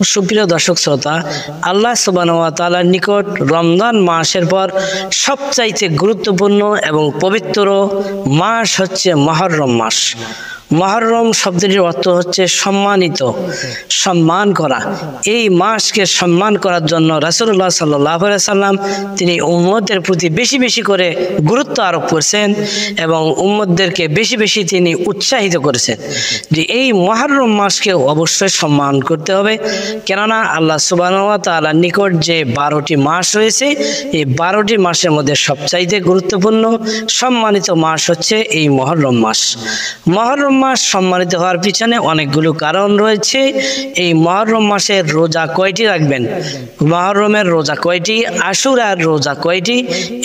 সুপ্রিয় দর্শক শ্রোতা, আল্লাহ সুবহানাহু ওয়া তাআলার নিকট রমজান মাসের পর সবচাইতে গুরুত্বপূর্ণ এবং পবিত্র মাস হচ্ছে মুহররম মাস। মুহররম শব্দটির অর্থ হচ্ছে সম্মানিত, সম্মান করা। এই মাসকে সম্মান করার জন্য রাসূলুল্লাহ সাল্লাল্লাহু আলাইহি সাল্লাম তিনি উম্মতের প্রতি বেশি বেশি করে গুরুত্ব আরোপ করেছেন এবং উম্মতদেরকে বেশি বেশি তিনি উৎসাহিত করেছেন যে এই মুহররম মাসকে অবশ্যই সম্মান করতে হবে। কেননা আল্লাহ সুবহানাহু ওয়া তাআলার নিকট যে 12টি মাস রয়েছে, এই 12টি মাসের মধ্যে সবচাইতে গুরুত্বপূর্ণ সম্মানিত মাস হচ্ছে এই মুহররম মাস। মুহররম মাস সম্মানিত হওয়ার পিছনে অনেকগুলো কারণ রয়েছে। এই মুহররম মাসের রোজা কয়টি রাখবেন, মুহররমের রোজা কয়টি, আশুরার রোজা কয়টি,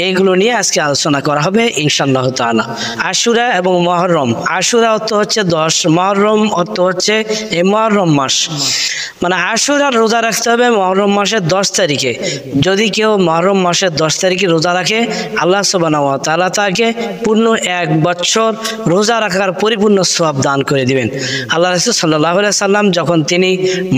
এইগুলো নিয়ে আজকে আলোচনা করা হবে ইনশাআল্লাহ তাআলা। আশুরা এবং মুহররম, আশুরা অর্থ হচ্ছে 10, মুহররম অর্থ হচ্ছে এই মুহররম মাস। মানে আশুরার রোজা রাখতে হবে মুহররম মাসের 10 তারিখে। যদি কেউ মুহররম মাসের 10 তারিখে রোজা রাখে, আল্লাহ সুবহানাহু ওয়া তাআলা তাকে পূর্ণ 1 বছর রোজা রাখার পরিপূর্ণ সওয়াব দান করে দিবেন। আল্লাহ রাসূল সাল্লাল্লাহু আলাইহি সাল্লাম যখন তিনি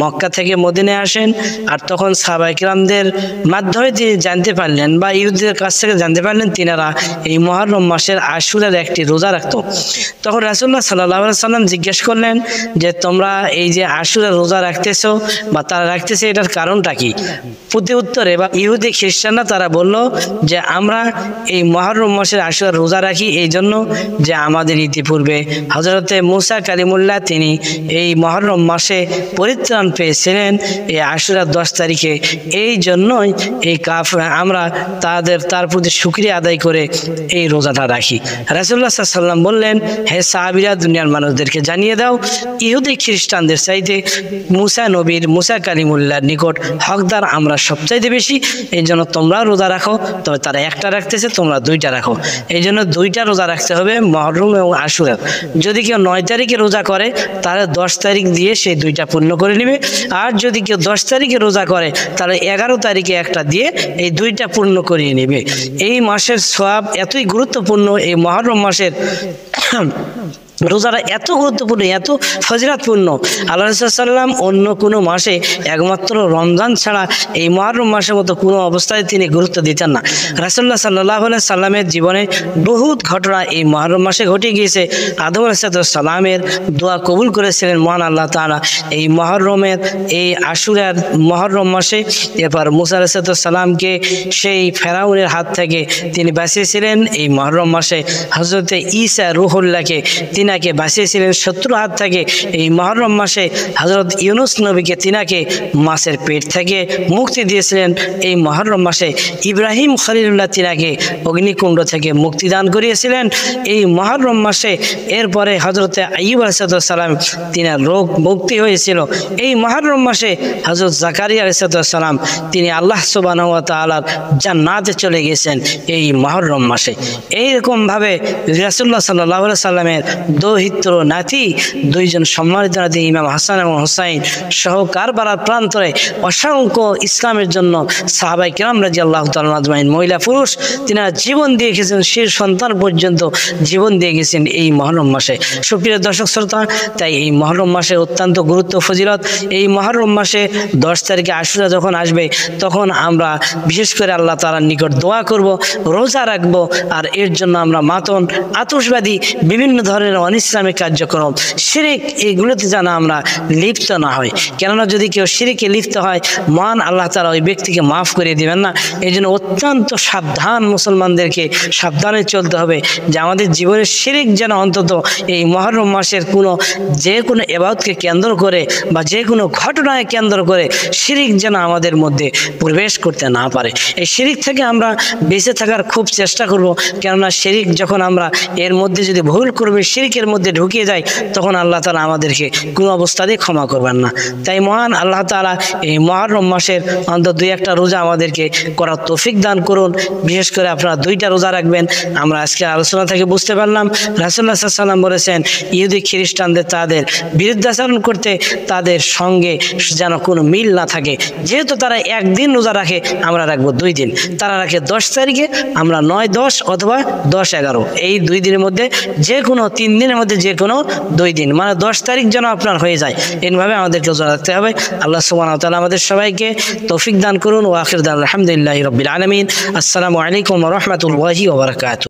মক্কা থেকে মদিনায় আসেন, আর তখন সাহাবায়ে কিরামদের মাধ্যমে তিনি জানতে পারলেন বা ইহুদিদের কাছ থেকে জানতে পারলেন তিনারা এই মুহররম মাসের আশুরার একটি রোজা রাখতো। তখন রাসূলুল্লাহ সাল্লাল্লাহু আলাইহি সাল্লাম জিজ্ঞেস করলেন যে তোমরা এই যে আশুরার রোজা রাখতেছো বা তারা রাখতেছে, এটার কারণটা কি? প্রতি উত্তরে বা ইহুদি খ্রিস্টানরা তারা বলল যে আমরা এই মুহররম মাসের আশুরার রোজা রাখি এই জন্য যে আমাদের ইতিপূর্বে হযরতে মুসা কালিমুল্লাহ তিনি এই মুহররম মাসে পরিত্রাণ পেয়েছিলেন এই আশুরার 10 তারিখে। এই জন্যই এই আমরা তার প্রতি শুকরিয়া আদায় করে এই রোজাটা রাখি। রাসূলুল্লাহ সাল্লাল্লাহু আলাইহি ওয়াসাল্লাম বললেন, হে সাহাবীরা, দুনিয়ার মানুষদেরকে জানিয়ে দাও ইহুদি খ্রিস্টানদের চাইতে মুসা কালিমুল্লাহর নিকট হকদার আমরা সবচাইতে বেশি। এই জন্য তোমরা রোজা রাখো। তবে তারা একটা রাখতেছে, তোমরা 2টা রাখো। এই জন্য 2টা রোজা রাখতে হবে, মুহররম এবং আশুরা। যদি কেউ 9 তারিখে রোজা করে তাহলে 10 তারিখ দিয়ে সেই 2টা পূর্ণ করে নেবে। আর যদি কেউ 10 তারিখে রোজা করে তাহলে 11 তারিখে একটা দিয়ে এই 2টা পূর্ণ করিয়ে নেবে। এই মাসের সওয়াব এতই গুরুত্বপূর্ণ, এই মুহররম মাসের রোজাটা এত গুরুত্বপূর্ণ, এত ফজিলতপূর্ণ। আল্লাহ রাসূল সাল্লাল্লাহু আলাইহি ওয়াসাল্লাম অন্য কোনো মাসে একমাত্র রমজান ছাড়া এই মুহররম মাসের মতো কোনো অবস্থায় তিনি গুরুত্ব দিতেন না। রাসূলুল্লাহ সাল্লাল্লাহু আলাইহি সাল্লামের জীবনে বহুত ঘটনা এই মুহররম মাসে ঘটে গিয়েছে। আদম আলাইহিস সালামের দোয়া কবুল করেছিলেন মহান আল্লাহ তাআলা এই মুহররমের এই আশুরার মুহররম মাসে। এরপর মুসা আলাইহিস সালামকে সেই ফেরাউনের হাত থেকে তিনি বাঁচিয়েছিলেন এই মুহররম মাসে। হযরতে ঈসা রূহুল্লাহকে তিনাকে বাঁচিয়েছিলেন শত্রুর হাত থেকে এই মুহররম মাসে। হযরত ইউনূস নবীকে তিনাকে মাছের পেট থেকে মুক্তি দিয়েছিলেন এই মুহররম মাসে। ইব্রাহিম খলিলুল্লাহ তিনাকে অগ্নিকুণ্ড থেকে মুক্তি দান করিয়েছিলেন এই মুহররম মাসে। এরপরে হযরতে আইয়ুব আলাইহিস সালাম তিনার রোগ মুক্তি হয়েছিল এই মুহররম মাসে। হযরত জাকারিয়া আলাইহিস সালাম তিনি আল্লাহ সুবহানাহু ওয়া তাআলার জান্নাতে চলে গেছেন এই মুহররম মাসে। এইরকম ভাবে রাসূলুল্লাহ সাল্লাল্লাহু আলাইহি সাল্লামের দৌহিত্র নাতি 2জন সম্মানিত নাতি ইমাম হাসান এবং হুসাইন সহ কারবালার প্রান্তরে অসংখ্য ইসলামের জন্য সাহাবায়ে কিরাম রাদিয়াল্লাহু তাআলা আজমাইন, মহিলা পুরুষ, তিনারা জীবন দিয়ে গেছেন, শির সন্তান পর্যন্ত জীবন দিয়ে গেছেন এই মুহররম মাসে। সুপ্রিয় দর্শক শ্রোতা, তাই এই মুহররম মাসে অত্যন্ত গুরুত্ব ফজিলত। এই মুহররম মাসে 10 তারিখে আশুরা যখন আসবে তখন আমরা বিশেষ করে আল্লাহ তাআলার নিকট দোয়া করব, রোজা রাখব। আর এর জন্য আমরা মাতন আতশবাদী বিভিন্ন ধরনের অনিসলামিক কার্যক্রম, শিরিক, এইগুলোতে যেন আমরা লিপ্ত না হই। কেননা যদি কেউ শিরিকে লিপ্ত হয় মহান আল্লাহ তাআলা ওই ব্যক্তিকে মাফ করে দিবেন না। এই জন্য অত্যন্ত সাবধান, মুসলমানদেরকে সাবধানে চলতে হবে যে আমাদের জীবনের শিরিক যেন অন্তত এই মুহররম মাসের যে কোনো ইবাদতকে কেন্দ্র করে বা যে কোনো ঘটনায় কেন্দ্র করে শিরিক যেন আমাদের মধ্যে প্রবেশ করতে না পারে। এই শিরিক থেকে আমরা বেঁচে থাকার খুব চেষ্টা করব। কেননা শিরিক যখন আমরা এর মধ্যে যদি ভুল করবে, শিরকের মধ্যে ঢুকে যায়, তখন আল্লাহ তাআলা আমাদেরকে কোনো অবস্থাতেই ক্ষমা করবেন না। তাই মহান আল্লাহ তাআলা এই মুহররম মাসের অন্তত 2-1টা রোজা আমাদেরকে করার তৌফিক দান করুন। বিশেষ করে আপনারা 2টা রোজা রাখবেন। আমরা আজকে আলোচনা থেকে বুঝতে পারলাম রাসূলুল্লাহ সাল্লাল্লাহু আলাইহি ওয়াসাল্লাম বলেছেন ইহুদি খ্রিস্টানদের তাদের বিরুদ্ধাচরণ করতে তাদের সঙ্গে যেন কোনো মিল না থাকে। যেহেতু তারা একদিন রোজা রাখে, আমরা রাখবো 2 দিন। তারা রাখে 10 তারিখে, আমরা 9, 10 অথবা 10, 11, এই 2 দিনের মধ্যে যে কোনো 3 দিনের মধ্যে যে কোনো 2 দিন, মানে 10 তারিখ যেন আপনার হয়ে যায়, এইভাবে আমাদেরকে রোজা রাখতে হবে। আল্লাহ সুবহানাহু ওয়া তাআলা আমাদের সবাইকে তৌফিক দান করুন। ওয়া আখির দাওয়ানা আলহামদুলিল্লাহি রাব্বিল আলামিন। আসসালামু আলাইকুম ওয়া রাহমাতুল্লাহি ওয়া বারাকাতুহু।